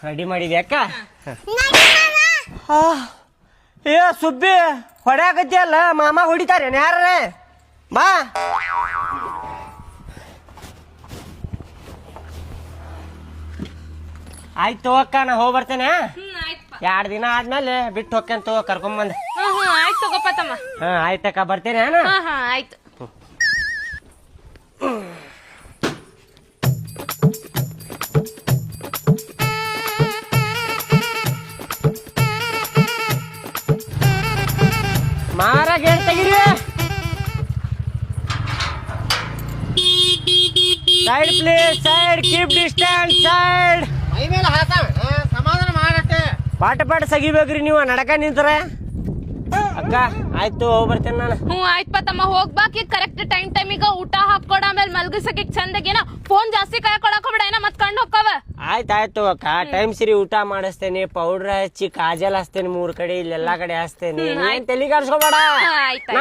Ready ಮಾಡಿದ್ಯಾ ಅಕ್ಕ? ಏ ಸುಬ್ಬಿ ಹೊಡ್ಯಾಕತ್ತಿಯಲ್ಲ, ಮಾಮ ಹೊಡಿತಾರೇನ ಯಾರ? ಬಾ ಆಯ್ತು ಅಕ್ಕ, ನಾ ಹೋಗಿ ಬರ್ತೇನೆ. 2 ದಿನ ಆದ್ಮೇಲೆ ಬಿಟ್ಟು ಹೋಗ್ಕಂತ ಕರ್ಕೊಂಬಂದ. ಆಯ್ತು ತಗೋಪ್ಪ ತಮ್ಮ. ಆಯ್ತಕ್ಕ, ಬರ್ತೇನೆ. ಆಯ್ತು. ಮಾರ ಗೇಟ್ ತೆಗಿರಿ. Side please, side, keep distance, side. ಮೈ ಮೇಲೆ ಸಮಾಧಾನ ಮಾಡತ್ತೆ. ಪಾಟ ಸಗಿಬೇಕ್ರಿ ನೀವು ನಡಕ ನಿಂತರ. ಅಕ್ಕ ಆಯ್ತು, ಹೋಗಿ ಬರ್ತೇನೆ ನಾನು. ಆಯ್ತಪ್ಪ ತಮ್ಮ, ಹೋಗ್ಬಾಕಿ ಕರೆಕ್ಟ್ ಟೈಮಿಗ ಊಟ ಹಾಕೊಡ, ಆಮೇಲೆ ಮಲ್ಗಿಸಕ್ಕೆ ಚಂದಗೇನ ಫೋನ್ ಜಾಸ್ತಿ ಕೈ ಕೊಡಕ್ ಹೋಗ್ಬೇಡ, ಏನ ಮತ್ ಕಂಡು ಹೋಕ್ಕವ. ಆಯ್ತಾಯ್ತು ಅಕ್ಕ, ಟೈಮ್ ಸರಿ ಊಟ ಮಾಡಿಸ್ತೇನೆ, ಪೌಡರ್ ಹಚ್ಚಿ ಕಾಜಲ್ ಹಚ್ತೇನೆ, 3 ಕಡೆ ಇಲ್ಲೆಲ್ಲಾ ಕಡೆ ಹಚ್ತೇನೆ, ತಲೆ ಕೆಡ್ಸ್ಕೊಬೇಡ. ಆಯ್ತು.